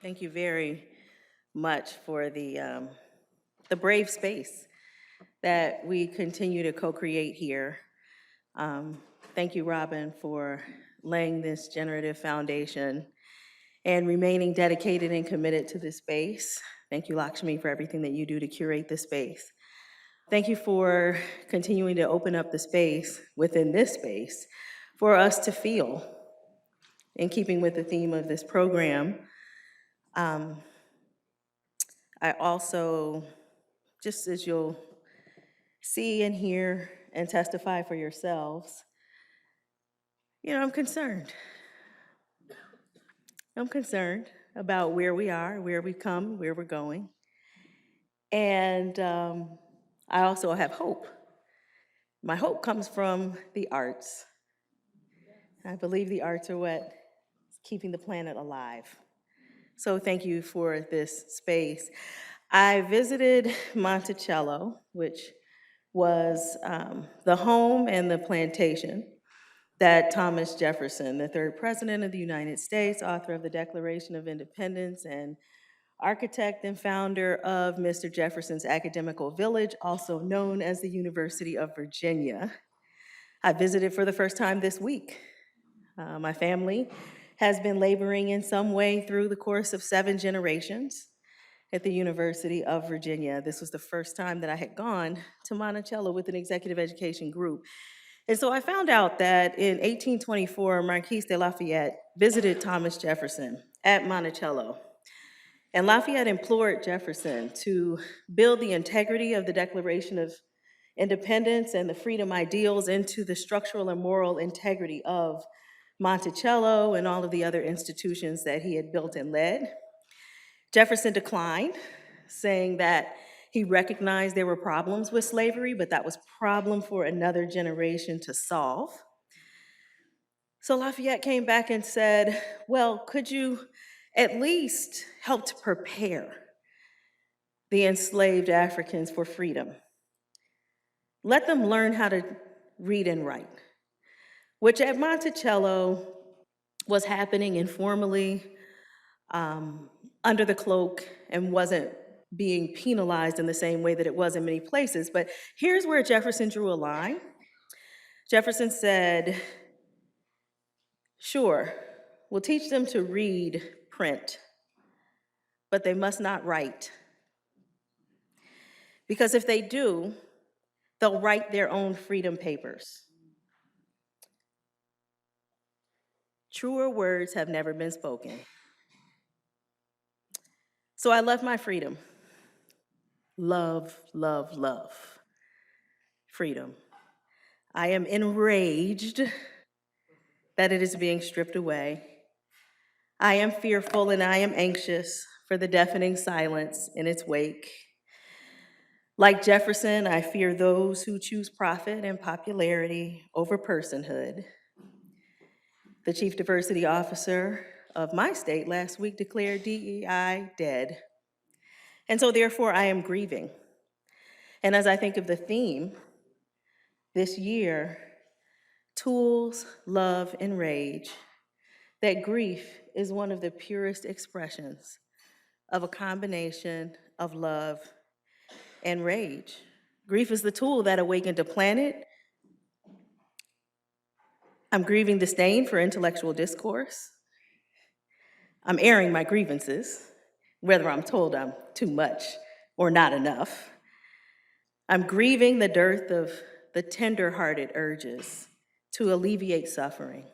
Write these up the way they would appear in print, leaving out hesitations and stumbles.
Thank you very much for the brave space that we continue to co-create here. Um, Thank you, Robin, for laying this generative foundation and remaining dedicated and committed to this space. Thank you, Lakshmi, for everything that you do to curate the space. Thank you for continuing to open up the space within this space for us to feel, in keeping with the theme of this program. Um, I also, just as you'll see and hear and testify for yourselves, I'm concerned. I'm concerned about where we are, where we've come, where we're going. And I also have hope. My hope comes from the arts. I believe the arts are what is keeping the planet alive. So thank you for this space. I visited Monticello, which was the home and the plantation that Thomas Jefferson, the third president of the United States, author of the Declaration of Independence, and architect and founder of Mr. Jefferson's Academical Village, also known as the University of Virginia. I visited for the first time this week. My family has been laboring in some way through the course of 7 generations at the University of Virginia. This was the first time that I had gone to Monticello with an executive education group. And so I found out that in 1824, Marquis de Lafayette visited Thomas Jefferson at Monticello. And Lafayette implored Jefferson to build the integrity of the Declaration of Independence and the freedom ideals into the structural and moral integrity of Monticello and all of the other institutions that he had built and led. Jefferson declined, saying that he recognized there were problems with slavery, but that was a problem for another generation to solve. So Lafayette came back and said, well, could you at least help to prepare the enslaved Africans for freedom? Let them learn how to read and write, which at Monticello was happening informally, under the cloak, and wasn't being penalized in the same way that it was in many places. But here's where Jefferson drew a line. Jefferson said, sure, we'll teach them to read print, but they must not write. Because if they do, they'll write their own freedom papers. Truer words have never been spoken. So I love my freedom. Love, love, love. Freedom. I am enraged that it is being stripped away. I am fearful and I am anxious for the deafening silence in its wake. Like Jefferson, I fear those who choose profit and popularity over personhood. The chief diversity officer of my state last week declared DEI dead. And so therefore I am grieving. And as I think of the theme this year, tools, love, and rage, that grief is one of the purest expressions of a combination of love and rage. Grief is the tool that awakened a planet. I'm grieving disdain for intellectual discourse. I'm airing my grievances, whether I'm told I'm too much or not enough. I'm grieving the dearth of the tender-hearted urges to alleviate suffering,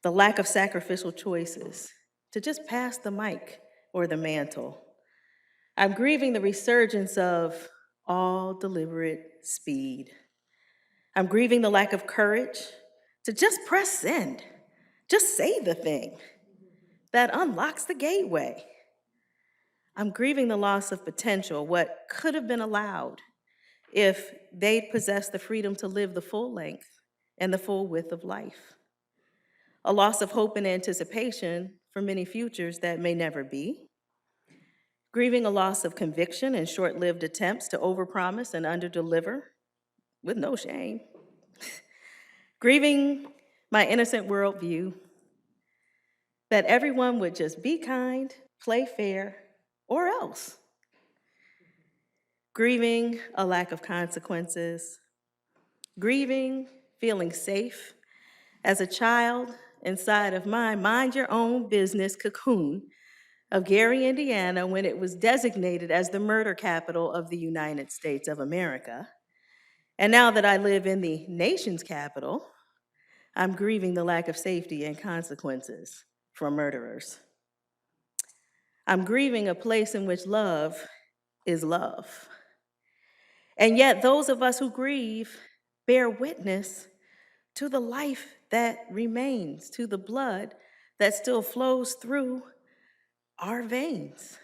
the lack of sacrificial choices to just pass the mic or the mantle. I'm grieving the resurgence of all deliberate speed. I'm grieving the lack of courage to just press send, just say the thing that unlocks the gateway. I'm grieving the loss of potential, what could have been allowed if they'd possessed the freedom to live the full length and the full width of life. A loss of hope and anticipation for many futures that may never be. Grieving a loss of conviction and short-lived attempts to overpromise and underdeliver with no shame. Grieving my innocent worldview that everyone would just be kind play fair, or else. Grieving a lack of consequences, grieving feeling safe as a child inside of my mind your own business cocoon of Gary, Indiana, when it was designated as the murder capital of the United States of America. And now that I live in the nation's capital, I'm grieving the lack of safety and consequences from murderers. I'm grieving a place in which love is love. And yet, those of us who grieve bear witness to the life that remains, to the blood that still flows through our veins.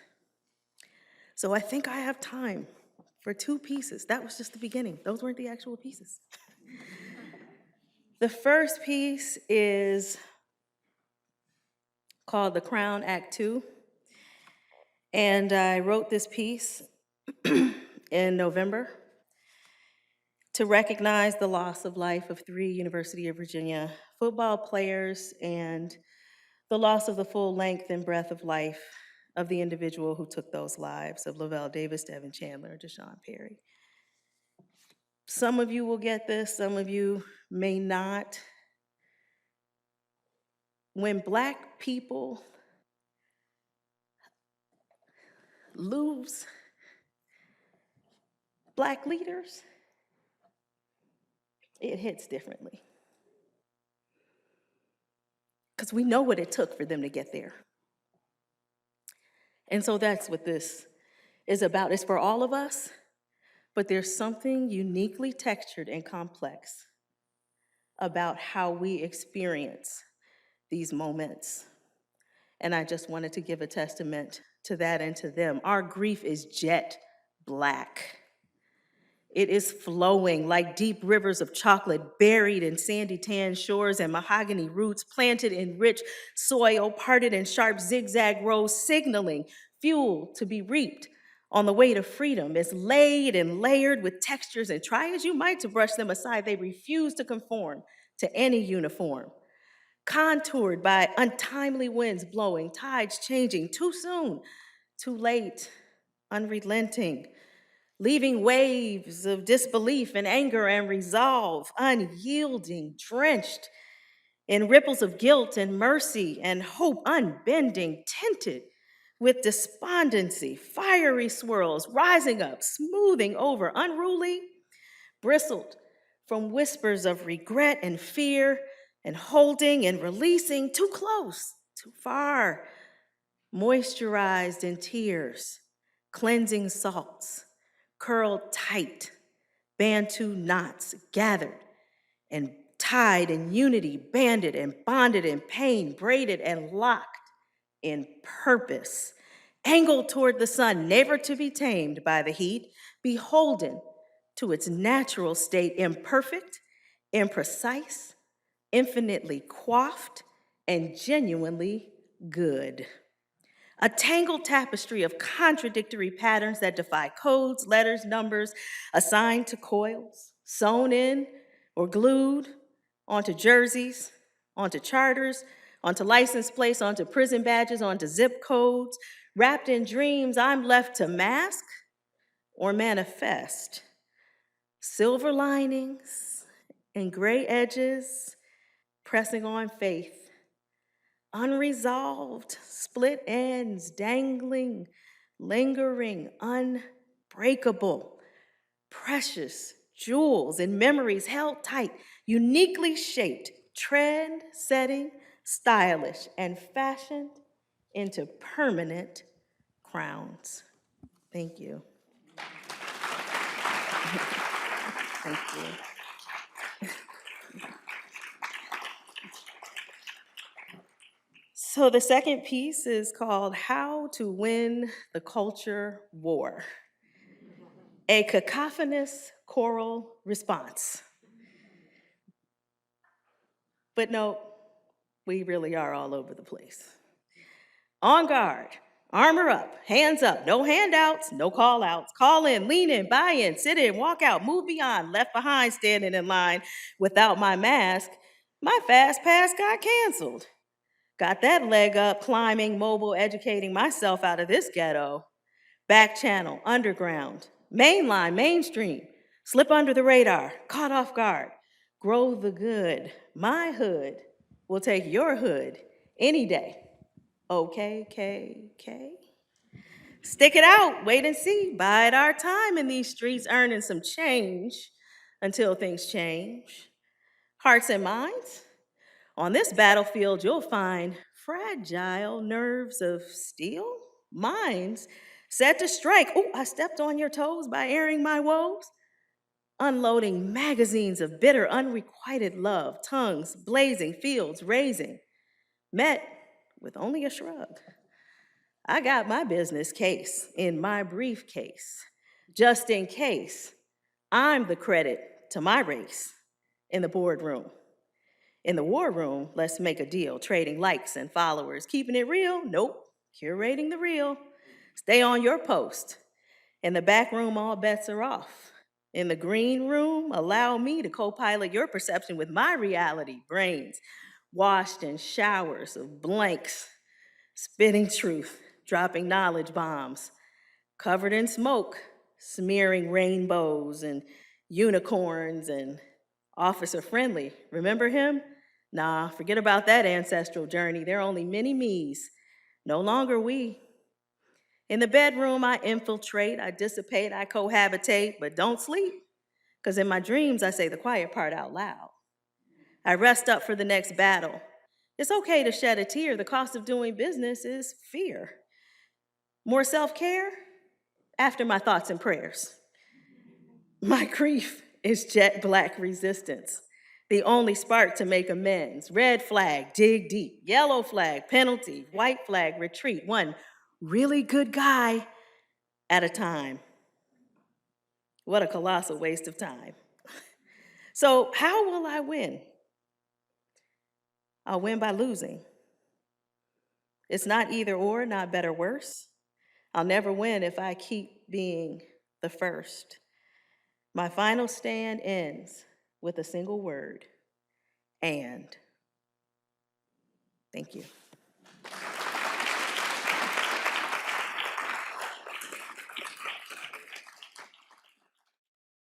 So I think I have time for two pieces. That was just the beginning. Those weren't the actual pieces. The first piece is called The Crown Act 2. And I wrote this piece in November to recognize the loss of life of 3 University of Virginia football players and the loss of the full length and breadth of life of the individual who took those lives, of Lavelle Davis, Devin Chandler, and Deshaun Perry. Some of you will get this, some of you may not. When Black people lose Black leaders, it hits differently. Because we know what it took for them to get there. And so that's what this is about. It's for all of us, but there's something uniquely textured and complex about how we experience these moments. And I just wanted to give a testament to that and to them. Our grief is jet black. It is flowing like deep rivers of chocolate buried in sandy tan shores and mahogany roots planted in rich soil, parted in sharp zigzag rows, signaling fuel to be reaped on the way to freedom. It's laid and layered with textures, and try as you might to brush them aside, they refuse to conform to any uniform. Contoured by untimely winds blowing, tides changing too soon, too late, unrelenting, leaving waves of disbelief and anger and resolve, unyielding, drenched in ripples of guilt and mercy and hope, unbending, tinted with despondency, fiery swirls rising up, smoothing over, unruly, bristled from whispers of regret and fear and holding and releasing, too close, too far, moisturized in tears, cleansing salts, curled tight, Bantu knots gathered and tied in unity, banded and bonded in pain, braided and locked in purpose, angled toward the sun, never to be tamed by the heat, beholden to its natural state, imperfect, imprecise, infinitely coiffed, and genuinely good. A tangled tapestry of contradictory patterns that defy codes, letters, numbers assigned to coils, sewn in or glued onto jerseys, onto charters, onto license plates, onto prison badges, onto zip codes. Wrapped in dreams, I'm left to mask or manifest. Silver linings and gray edges pressing on faith. Unresolved, split ends, dangling, lingering, unbreakable, precious jewels and memories held tight, uniquely shaped, trend-setting, stylish, and fashioned into permanent crowns. Thank you. Thank you. So the second piece is called How to Win the Culture War, a cacophonous choral response. But no, we really are all over the place. On guard, armor up, hands up, no handouts, no call outs. Call in, lean in, buy in, sit in, walk out, move beyond, left behind, standing in line without my mask. My fast pass got canceled. Got that leg up, climbing, mobile, educating myself out of this ghetto. Back channel, underground, mainline, mainstream, slip under the radar, caught off guard. Grow the good. My hood will take your hood any day. Okay, K, K. Stick it out, wait and see. Bide our time in these streets, earning some change until things change. Hearts and minds. On this battlefield, you'll find fragile nerves of steel, minds set to strike. Oh, I stepped on your toes by airing my woes. Unloading magazines of bitter, unrequited love, tongues blazing, fields raising, met with only a shrug. I got my business case in my briefcase, just in case I'm the credit to my race in the boardroom. In the war room, let's make a deal, trading likes and followers. Keeping it real? Nope. Curating the real. Stay on your post. In the back room, all bets are off. In the green room, allow me to co-pilot your perception with my reality, brains washed in showers of blanks, spitting truth, dropping knowledge bombs, covered in smoke, smearing rainbows and unicorns and officer friendly. Remember him? Nah, forget about that ancestral journey. There are only many me's, no longer we. In the bedroom, I infiltrate, I dissipate, I cohabitate, but don't sleep, because in my dreams, I say the quiet part out loud. I rest up for the next battle. It's okay to shed a tear. The cost of doing business is fear. More self-care? After my thoughts and prayers. My grief is jet black resistance, the only spark to make amends. Red flag, dig deep. Yellow flag, penalty. White flag, retreat. One really good guy at a time. What a colossal waste of time. So, how will I win? I'll win by losing. It's not either or, not better, worse. I'll never win if I keep being the first. My final stand ends with a single word, and. Thank you.